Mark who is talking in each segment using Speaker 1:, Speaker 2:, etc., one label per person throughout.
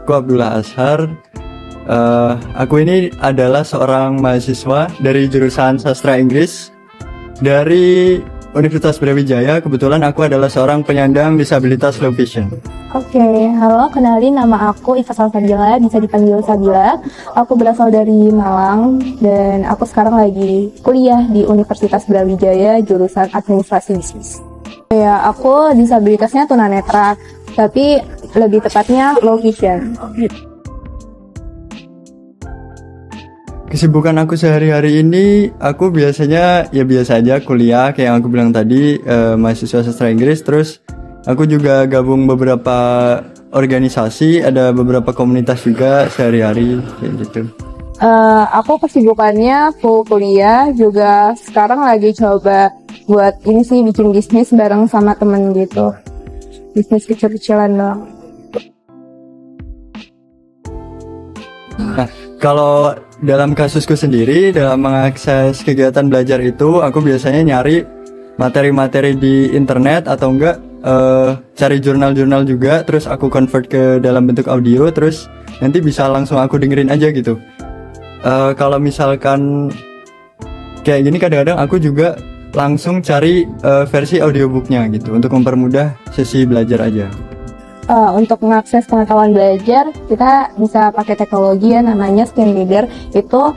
Speaker 1: aku Abdullah Ashar. Aku ini adalah seorang mahasiswa dari jurusan Sastra Inggris dari Universitas Brawijaya. Kebetulan aku adalah seorang penyandang disabilitas low vision.
Speaker 2: Oke, halo, kenalin nama aku Iva Salsabila, bisa dipanggil Sabila. Aku berasal dari Malang dan aku sekarang lagi kuliah di Universitas Brawijaya jurusan Administrasi Bisnis. Ya, aku disabilitasnya tunanetra, tapi lebih tepatnya low vision.
Speaker 1: Kesibukan aku sehari-hari ini, aku biasanya ya biasa aja kuliah kayak yang aku bilang tadi, mahasiswa sastra Inggris. Terus aku juga gabung beberapa organisasi, ada beberapa komunitas juga sehari-hari kayak gitu.
Speaker 2: Aku kesibukannya full kuliah, juga sekarang lagi coba buat ini sih, bikin bisnis bareng sama temen gitu. Bisnis kecil-kecilan doang.
Speaker 1: Nah, kalau dalam kasusku sendiri, dalam mengakses kegiatan belajar itu, aku biasanya nyari materi-materi di internet atau enggak cari jurnal-jurnal juga, terus aku convert ke dalam bentuk audio, terus nanti bisa langsung aku dengerin aja gitu. Kalau misalkan kayak gini, kadang-kadang aku juga langsung cari versi audiobooknya gitu untuk mempermudah sesi belajar aja.
Speaker 2: Untuk mengakses pengetahuan belajar, kita bisa pakai teknologi ya, namanya scan reader. Itu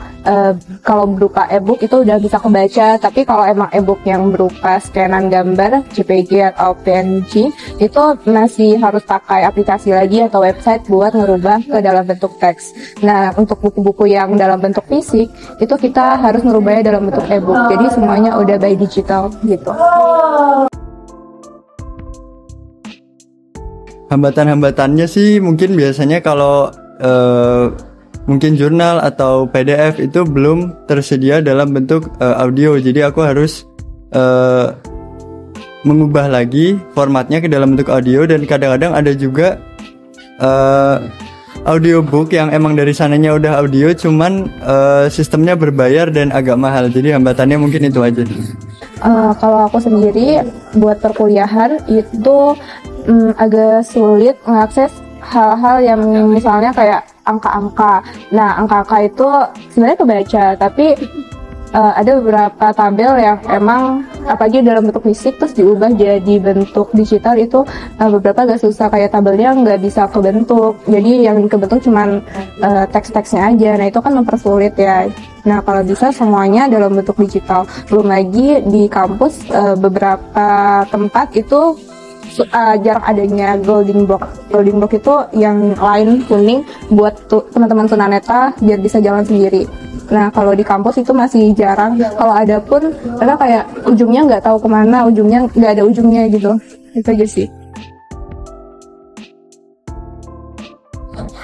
Speaker 2: kalau berupa e-book itu udah bisa kebaca, tapi kalau emang e-book yang berupa scanan gambar JPG atau PNG itu masih harus pakai aplikasi lagi atau website buat ngerubah ke dalam bentuk teks. Nah, untuk buku-buku yang dalam bentuk fisik itu kita harus ngerubahnya dalam bentuk e-book. Jadi semuanya udah by digital gitu.
Speaker 1: Hambatan-hambatannya sih mungkin biasanya kalau mungkin jurnal atau PDF itu belum tersedia dalam bentuk audio, jadi aku harus mengubah lagi formatnya ke dalam bentuk audio. Dan kadang-kadang ada juga audiobook yang emang dari sananya udah audio, cuman sistemnya berbayar dan agak mahal, jadi hambatannya mungkin itu aja.
Speaker 2: Kalau aku sendiri buat perkuliahan itu agak sulit mengakses hal-hal yang misalnya kayak angka-angka. Nah, angka-angka itu sebenarnya kebaca, tapi ada beberapa tabel yang emang apalagi dalam bentuk fisik terus diubah jadi bentuk digital itu beberapa agak susah, kayak tabelnya nggak bisa kebentuk, jadi yang kebentuk cuman teks-teksnya aja. Nah, itu kan mempersulit ya. Nah, kalau bisa semuanya dalam bentuk digital. Belum lagi di kampus beberapa tempat itu jarang adanya Golding Block. Golding Block itu yang lain kuning buat teman-teman tunanetra biar bisa jalan sendiri. Nah, kalau di kampus itu masih jarang. Kalau ada pun mereka kayak ujungnya nggak tahu kemana, ujungnya nggak ada ujungnya gitu. Itu aja sih.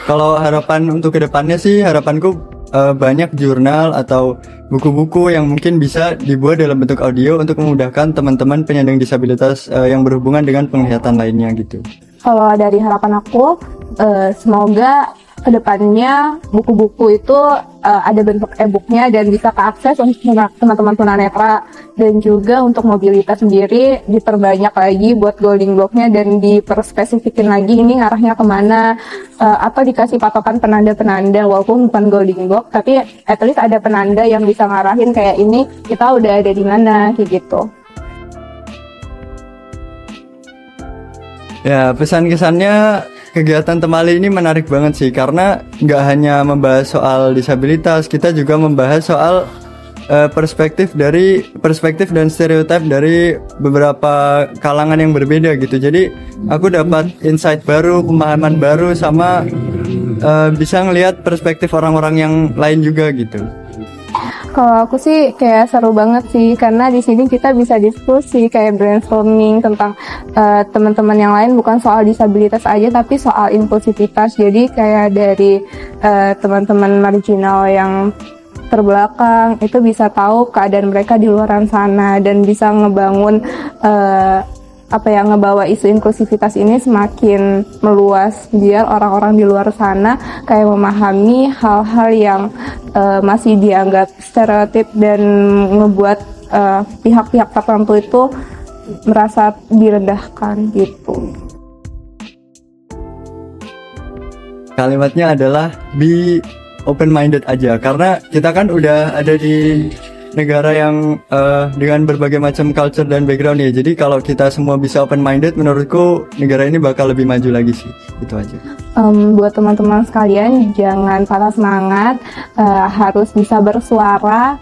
Speaker 1: Kalau harapan untuk kedepannya sih, harapanku banyak jurnal atau buku-buku yang mungkin bisa dibuat dalam bentuk audio untuk memudahkan teman-teman penyandang disabilitas yang berhubungan dengan penglihatan lainnya gitu.
Speaker 2: Kalau dari harapan aku, semoga kedepannya buku-buku itu ada bentuk e-booknya dan bisa keakses untuk teman-teman tunanetra, dan juga untuk mobilitas sendiri diperbanyak lagi buat Golding Block-nya dan diperspesifikin lagi ini ngarahnya kemana, atau dikasih patokan penanda-penanda walaupun bukan Golding Block, tapi at least ada penanda yang bisa ngarahin kayak ini kita udah ada di mana kayak gitu.
Speaker 1: Ya, pesan-kesannya kegiatan Temali ini menarik banget sih, karena nggak hanya membahas soal disabilitas, kita juga membahas soal perspektif dan stereotip dari beberapa kalangan yang berbeda gitu. Jadi aku dapat insight baru, pemahaman baru, sama bisa ngelihat perspektif orang-orang yang lain juga gitu.
Speaker 2: Kalau aku sih kayak seru banget sih, karena di sini kita bisa diskusi kayak brainstorming tentang teman-teman yang lain, bukan soal disabilitas aja tapi soal inklusivitas. Jadi kayak dari teman-teman marginal yang terbelakang itu bisa tahu keadaan mereka di luar sana dan bisa ngebangun ngebawa isu inklusivitas ini semakin meluas biar orang-orang di luar sana kayak memahami hal-hal yang masih dianggap stereotip dan ngebuat pihak-pihak tertentu itu merasa direndahkan gitu.
Speaker 1: kalimatnya adalah be open minded aja, karena kita kan udah ada di negara yang dengan berbagai macam culture dan background ya. Jadi kalau kita semua bisa open minded, menurutku negara ini bakal lebih maju lagi sih. Itu aja.
Speaker 2: Buat teman-teman sekalian, jangan patah semangat, harus bisa bersuara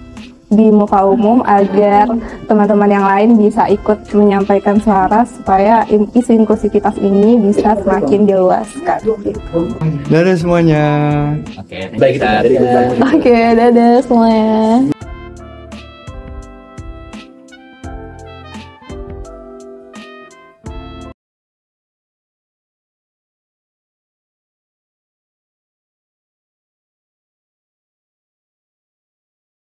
Speaker 2: di muka umum agar teman-teman yang lain bisa ikut menyampaikan suara supaya isu inklusivitas ini bisa semakin diluaskan.
Speaker 1: Dadah semuanya.
Speaker 3: Oke, baik kita.
Speaker 2: Oke, dadah semuanya.